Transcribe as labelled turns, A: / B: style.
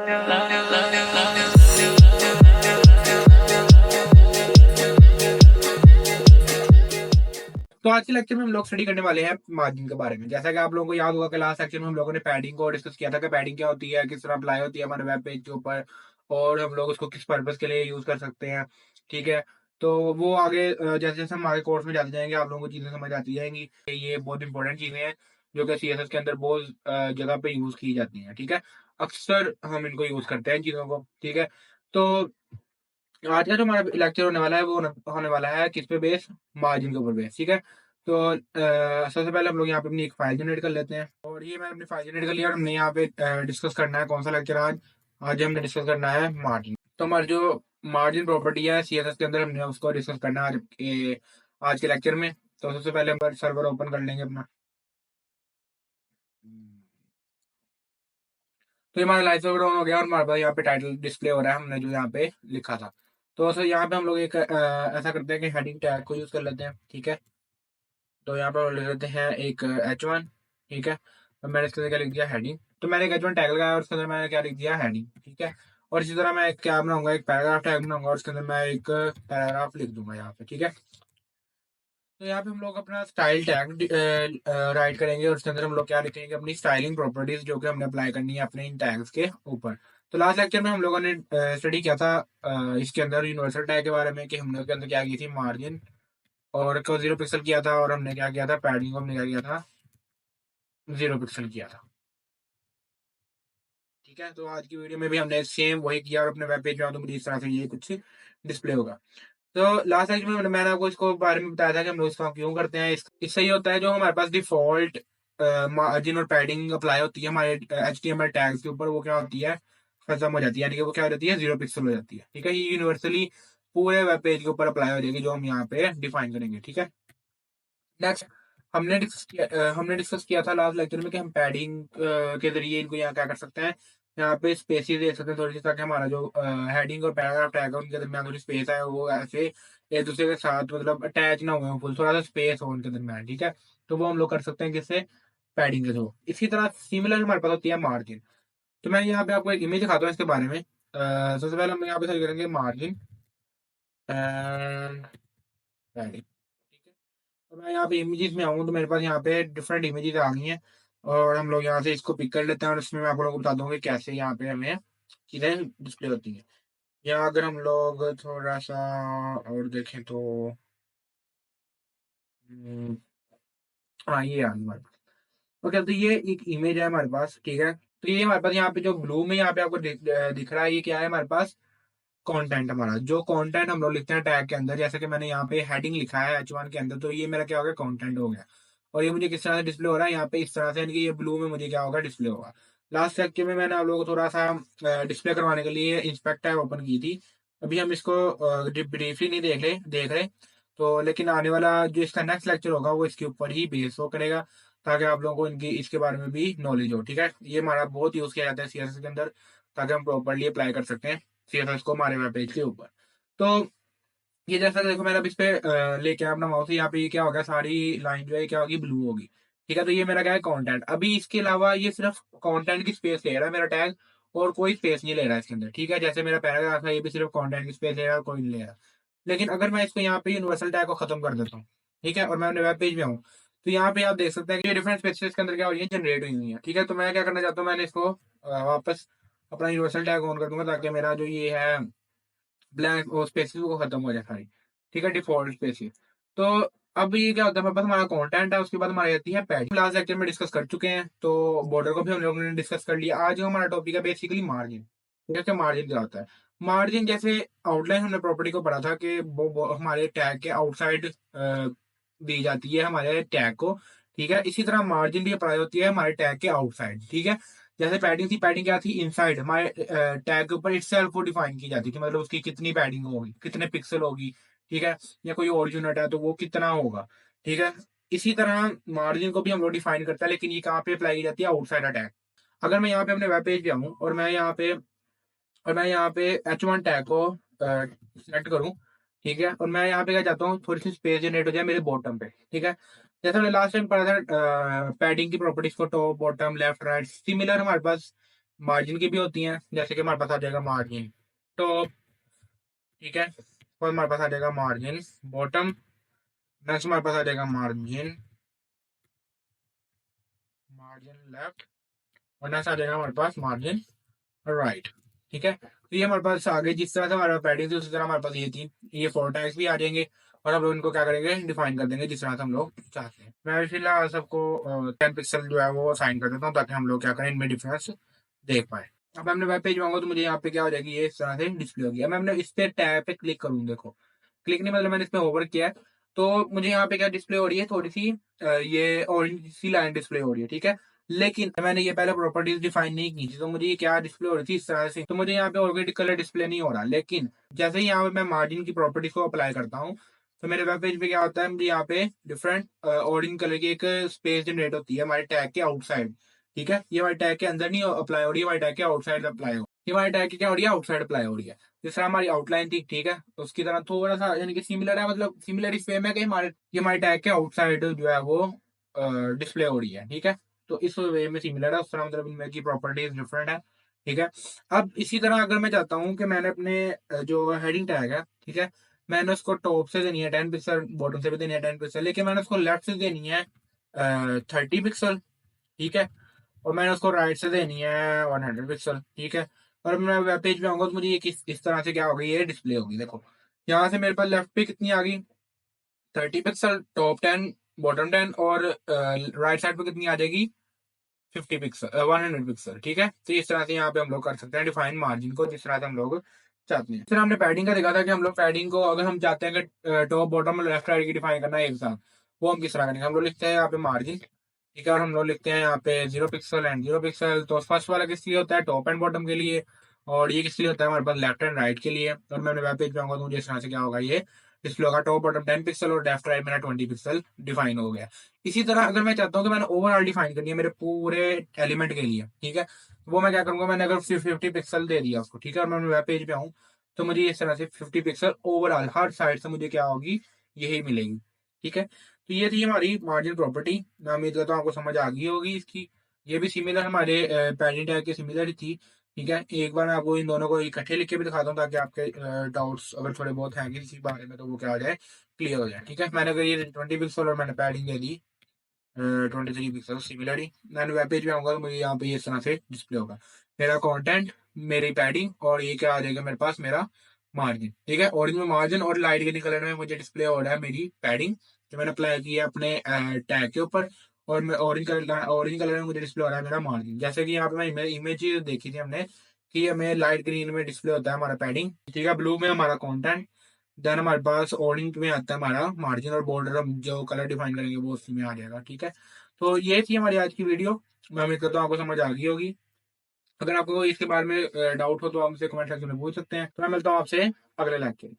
A: तो आज के लेक्चर में हम लोग स्टडी करने वाले हैं मार्जिन के बारे में। जैसा कि आप लोगों को याद होगा कि लास्ट लेक्चर में हम लोगों ने पैडिंग को डिस्कस किया था कि पैडिंग क्या होती है, किस तरह अप्लाई होती है हमारे वेब पेज के ऊपर, और हम लोग उसको किस पर्पज के लिए यूज कर सकते हैं। ठीक है, तो वो आगे जैसे जैसे हम आगे कोर्स में जाते जाएंगे आप लोगों को चीजें समझ आती जाएंगी। ये बहुत इंपॉर्टेंट चीजें हैं जो कि सीएसएस के अंदर बहुत जगह पे यूज की जाती हैं। ठीक है, अक्सर हम इनको यूज करते हैं इन चीजों को। ठीक है, तो आज का जो हमारा लेक्चर होने वाला है वो होने वाला है किस पे बेस, मार्जिन के ऊपर बेस। ठीक है, तो सबसे पहले हम लोग यहाँ पे अपनी एक फाइल जनरेट कर लेते हैं, और ये मैंने अपनी फाइल जनरेट कर लिया और हमने यहाँ पे डिस्कस करना है कौन सा लेक्चर आज आज हमने डिस्कस करना है मार्जिन। तो हमारी जो मार्जिन प्रॉपर्टी है सीएसएस के अंदर हमने उसको डिस्कस करना है आज के लेक्चर में। तो सबसे पहले हम सर्वर ओपन कर लेंगे अपना। तो ये हमारा लाइव सर्वर ऑन हो गया और हमारे पास यहाँ पे टाइटल डिस्प्ले हो रहा है हमने जो यहाँ पे लिखा था। तो सर यहाँ पे हम लोग एक ऐसा करते हैं कि हेडिंग टैग को यूज कर लेते हैं। ठीक है, तो यहाँ पर लिख लेते हैं एक H1। ठीक है, तो मैंने इसके अंदर क्या लिख दिया, हेडिंग। तो मैंने एक H1 टैग लगाया और उसके अंदर मैंने क्या लिख दिया, हेडिंग। ठीक है, और इसी तरह मैं क्या बनाऊंगा, एक पैराग्राफ टैग बनाऊंगा और उसके अंदर मैं एक पैराग्राफ लिख दूंगा यहाँ पे। ठीक है, तो यहाँ पे हम लोग अपना स्टाइल टैग राइट करेंगे और उसके अंदर हम लोग क्या लिखेंगे, अपनी स्टाइलिंग प्रॉपर्टीज जो कि हमने अप्लाई करनी है अपने इन टैग्स के ऊपर। तो लास्ट लेक्चर में हम लोगों ने स्टडी किया था इसके अंदर यूनिवर्सल टैग के बारे में कि हमने उसके अंदर क्या की थी, मार्जिन और को 0 पिक्सल किया था, और हमने क्या किया था, पैडिंग को हमने क्या किया था, 0 पिक्सल किया था। ठीक है, तो आज की वीडियो में भी हमने सेम वही किया और अपने वेब पेज में तो मुझे इस तरह से ये कुछ डिस्प्ले होगा। तो लास्ट टाइम में मैंने आपको इसको बारे में बताया था कि हम लोग इसका क्यों करते हैं। इससे ये होता है जो हमारे पास डिफॉल्ट मार्जिन और पैडिंग अप्लाई होती है हमारे HTML टैग्स के ऊपर, वो क्या होती है, खत्म हो जाती है, यानी कि वो क्या हो जाती है, 0 पिक्सल हो जाती है। ठीक है, ये यूनिवर्सली पूरे वेब पेज के ऊपर अप्लाई हो जाएगी जो हम यहाँ पे डिफाइन करेंगे। ठीक है, नेक्स्ट हमने डिस्कस किया था लास्ट लेक्चर में कि हम पैडिंग के जरिए इनको यहाँ क्या कर सकते हैं, यहाँ पे स्पेसिस दे सकते हैं थोड़ी सी, ताकि हमारा जो हेडिंग और पैराग्राफ टैग है उनके दरमियान थोड़ी स्पेस है, वो ऐसे एक दूसरे के साथ मतलब अटैच ना हुए फुल, थोड़ा सा स्पेस हो उनके दरमियान। ठीक है, तो वो हम लोग कर सकते हैं किससे, पैडिंग के थ्रू। इसी तरह सिमिलर हमारे पास होती है मार्जिन। तो मैं यहाँ पे आपको एक इमेज दिखाता हूँ इसके बारे में। सबसे पहले हम यहाँ पे सर्च करेंगे मार्जिन एंड पैडिंग। तो मैं यहाँ पे इमेजेस में आऊँ तो मेरे पास यहाँ पे डिफरेंट इमेजेस आ गई हैं, और हम लोग यहाँ से इसको पिक कर लेते हैं और इसमें मैं आप लोगों को बता दूंगा कि कैसे यहाँ पे हमें चीज़ें डिस्प्ले होती हैं। या अगर हम लोग थोड़ा सा और देखें तो हम्म, हाँ ये आ गई हमारे पास। ओके, तो ये एक इमेज है हमारे पास। ठीक है, तो ये हमारे पास यहाँ पे जो ब्लू में यहाँ पे आपको दिख रहा है, ये क्या है हमारे पास, कंटेंट। हमारा जो कंटेंट हम लोग लिखते हैं टैग के अंदर, जैसे कि मैंने यहाँ पे हेडिंग लिखा है H1 के अंदर, तो ये मेरा क्या हो गया, कंटेंट हो गया। और ये मुझे किस तरह से डिस्प्ले हो रहा है, यहाँ पे इस तरह से, यानी कि ये ब्लू में मुझे क्या होगा, डिस्प्ले होगा। लास्ट लेक्चर में मैंने आप लोगों को थोड़ा सा डिस्प्ले करवाने के लिए इंस्पेक्ट टैब ओपन की थी। अभी हम इसको ब्रीफली नहीं देख रहे, तो लेकिन आने वाला जो इसका नेक्स्ट लेक्चर होगा वो इसके ऊपर ही बेस हो करेगा, ताकि आप लोगों को इनकी इसके बारे में भी नॉलेज हो। ठीक है, ये हमारा बहुत यूज किया जाता है सीएसएस के अंदर, ताकि हम प्रॉपरली अप्लाई कर सकते हैं सीएसएस को हमारे वेब पेज के ऊपर। तो ये जैसा देखो मैंने अब इस पे लेके आया अपना माउस, यहाँ पे ये क्या होगा, सारी लाइन जो है क्या होगी, ब्लू होगी। ठीक है, तो ये मेरा क्या है, कंटेंट। अभी इसके अलावा ये सिर्फ कंटेंट की स्पेस ले रहा है मेरा टैग, और कोई स्पेस नहीं ले रहा है इसके अंदर। ठीक है, जैसे मेरा पैराग्राफ है ये भी सिर्फ कंटेंट की स्पेस ले रहा है, कोई नहीं ले रहा। लेकिन अगर मैं इसको यहाँ पे यूनिवर्सल टैग को खत्म कर देता हूँ, ठीक है, और मैं अपने वेब पेज में हूँ, तो यहाँ पे आप देख सकते हैं कि डिफरेंट स्पेसेस के अंदर क्या हो रही है, जनरेट हुई हुई है। ठीक है, तो मैं क्या करना चाहता हूँ, मैंने इसको वापस अपना यूनिवर्सल टैग ऑन कर दूंगा, ताकि मेरा जो ये है ब्लैंक वो स्पेसिस वो खत्म हो जाए सारी। ठीक है, डिफॉल्ट स्पेसिस। तो अब ये क्या होता है, हमारे पास हमारा कंटेंट है, उसके बाद हमारी आती है पैज। लास्ट लेक्चर में डिस्कस कर चुके हैं, तो बॉर्डर को भी हम लोगों ने डिस्कस कर लिया। आज हमारा टॉपिक है बेसिकली मार्जिन। ठीक है, मार्जिन क्या होता है, मार्जिन जैसे आउटलाइन हमने प्रॉपर्टी को पढ़ा था कि वो हमारे टैग के आउटसाइड दी जाती है हमारे टैग को। ठीक है, इसी तरह मार्जिन भी अप्लाई होती है हमारे टैग के आउटसाइड। ठीक है, जैसे पैडिंग थी, पैडिंग क्या थी, इनसाइड हमारे टैग के ऊपर इटसेल्फ को डिफाइन की जाती थी, मतलब उसकी कितनी पैडिंग होगी, कितने पिक्सल होगी। ठीक है, या कोई और यूनिट है तो वो कितना होगा। ठीक है, इसी तरह मार्जिन को भी हम लोग डिफाइन करते हैं, लेकिन ये कहाँ पे अप्लाई की जाती है, आउटसाइड टैग। अगर मैं यहाँ पे अपने वेब पेज पे आऊँ और मैं यहाँ पे H1 टैग को सिलेक्ट करूँ, ठीक है, और मैं यहाँ पे क्या चाहता हूँ, थोड़ी सी स्पेस जनरेट हो जाए मेरे बॉटम पे। ठीक है, जैसे हमने लास्ट टाइम पढ़ा था पैडिंग की प्रॉपर्टीज को, top bottom left right, similar हमारे पास मार्जिन की भी होती हैं, जैसे कि हमारे पास आ जाएगा मार्जिन टॉप, ठीक है, और हमारे पास आ जाएगा मार्जिन बॉटम, नेक्स्ट हमारे पास आ जाएगा मार्जिन मार्जिन लेफ्ट, और नेक्स्ट आ जाएगा हमारे पास मार्जिन राइट, ठीक है। तो ये हमारे पास आगे जिस तरह से हमारे पास पैडिंग थी उसी तरह हमारे पास ये थी, ये 4 टैग्स भी आ जाएंगे और हम लोग इनको क्या करेंगे, डिफाइन कर देंगे जिस तरह से हम लोग चाहते हैं। मैं फिलहाल सबको 10 पिक्सल जो है वो असाइन कर देता हूँ ताकि हम लोग क्या करें, इनमें डिफरेंस देख पाए। अब मैं अपने वेब पेज में आऊंगा तो मुझे यहाँ पे क्या हो जाएगी, ये इस तरह से डिस्प्ले होगी। अब मैं अपने इस पे टैब पे क्लिक करूँ, देखो क्लिक नहीं मतलब मैंने इस पे होवर किया है, तो मुझे यहाँ पे क्या डिस्प्ले हो रही है, थोड़ी सी ये ऑरेंज सी लाइन डिस्प्ले हो रही है, ठीक है। लेकिन मैंने ये पहले प्रॉपर्टीज डिफाइन नहीं की थी, तो मुझे ये क्या डिस्प्ले हो रही थी इस तरह से, तो मुझे यहाँ पे ऑर्गेनिक कलर डिस्प्ले नहीं हो रहा। लेकिन जैसे ही यहाँ पे मैं मार्जिन की प्रॉपर्टीज को अप्लाई करता हूँ, तो मेरे वेब पेज पे क्या होता है, मुझे यहाँ पे डिफरेंट ऑरेंज कलर की एक स्पेस जनरेट होती है हमारे टैग के आउटसाइड, ठीक है। ये हमारे टैग के अंदर नहीं अप्लाई हो रही है, हमारे टैग के आउटसाइड अप्लाई हो, ये हमारे टैग की क्या हो रही है, आउटसाइड अप्लाई हो रही है। जिस तरह हमारी आउटलाइन थी, ठीक है, तो उसकी तरह थोड़ा सा यानी कि सिमिलर है, मतलब सिमिलर इस वे में कि हमारे ये हमारे टैग के आउटसाइड जो है वो डिस्प्ले हो रही है, ठीक है। तो इस वे में सिमिलर है, उस तरह मतलब इनमें की प्रॉपर्टीज डिफरेंट है, ठीक है। अब इसी तरह अगर मैं चाहता हूँ कि मैंने अपने जो हेडिंग टैग है, ठीक है, मैंने उसको टॉप से देनी है 10 पिक्सल, बॉटम से भी देनी है 10 पिक्सल, लेकिन मैंने उसको लेफ्ट से देनी है 30 पिक्सल, ठीक है, और मैंने उसको राइट से देनी है 100 पिक्सल, ठीक है। और मैं वेब पेज पे आऊंगा तो मुझे ये इस तरह से क्या होगी, ये डिस्प्ले होगी। देखो यहाँ से मेरे पास लेफ्ट पे कितनी आ गई, 30 पिक्सल, टॉप 10 बॉटम 10, और राइट साइड पे कितनी आ जाएगी, 50 पिक्सल, 100 पिक्सल, ठीक है। तो इस तरह से यहाँ पे हम लोग कर सकते हैं डिफाइन मार्जिन को जिस तरह से हम लोग चाहते हैं। फिर हमने पैडिंग का देखा था कि हम लोग पैडिंग को अगर हम चाहते हैं कि टॉप बॉटम और लेफ्ट राइट की डिफाइन करना है एक साथ, वो हम किस तरह करेंगे, हम लोग लिखते हैं यहाँ पे मार्जिन, ठीक है, और हम लोग लिखते हैं यहाँ पे 0 पिक्सल एंड 0 पिक्सल। तो फर्स्ट वाला किस लिए होता है, टॉप एंड बॉटम के लिए, और ये किस लिए होता है हमारे पास, लेफ्ट एंड राइट के लिए। और मैं वेब पेज पे आऊंगा तो मुझे इस तरह से क्या होगा, ये डिस्प्ले होगा, टॉप बॉटम 10 पिक्सल और लेफ्ट राइट मेरा 20 पिक्सल डिफाइन हो गया। इसी तरह अगर मैं चाहता हूँ कि मैंने ओवरऑल डिफाइन करनी है मेरे पूरे एलिमेंट के लिए, ठीक है, तो वो मैं क्या करूंगा, मैंने अगर 50 पिक्सल दे दिया उसको, ठीक है, और मैं वेब पेज पे आऊँ तो मुझे इस तरह से 50 पिक्सल ओवरऑल हर साइड से मुझे क्या होगी, यही मिलेगी, ठीक है। तो ये थी हमारी मार्जिन प्रॉपर्टी। मैं उम्मीद करता हूँ आपको समझ आ गई होगी इसकी। ये भी सिमिलर हमारे पैडिंग टैग के सिमिलर ही थी, ठीक है। एक बार मैं आपको इन दोनों को इकट्ठे लिख के भी दिखाता हूँ ताकि आपके डाउट्स अगर थोड़े बहुत हैं किसी बारे में तो वो क्या हो जाए, क्लियर हो जाए, ठीक है। मैंने अगर ये 20 पिक्सल और मैंने पैडिंग दे दी 23 पिक्सल सिमिलरली, मैंने वेब पेज पे आऊंगा तो मुझे यहाँ पे इस तरह से डिस्प्ले होगा मेरा कंटेंट, मेरी पैडिंग, और ये क्या आ जाएगा मेरे पास, मेरा मार्जिन, ठीक है। ऑरेंज में मार्जिन और लाइट ग्रीन कलर में मुझे डिस्प्ले हो रहा है मेरी पैडिंग जो मैंने अप्लाई की है अपने टैग के ऊपर, और मैं ऑरेंज कलर में मुझे डिस्प्ले हो रहा है मेरा मार्जिन। जैसे कि यहाँ पे मैं इमेज देखी थी हमने कि हमें लाइट ग्रीन में डिस्प्ले होता है हमारा पैडिंग, ठीक है, ब्लू में हमारा कॉन्टेंट, देन हमारे पास ऑरेंज में आता है हमारा मार्जिन, और बॉर्डर हम जो कलर डिफाइन करेंगे वो उसी में आ जाएगा, ठीक है। तो ये थी हमारी आज की वीडियो। मैं उम्मीद करता हूँ आपको समझ आ गई होगी। अगर आपको इसके बारे में डाउट हो तो आप मुझसे कमेंट सेक्शन में पूछ सकते हैं। तो मैं मिलता हूँ आपसे अगले लेक्चर में।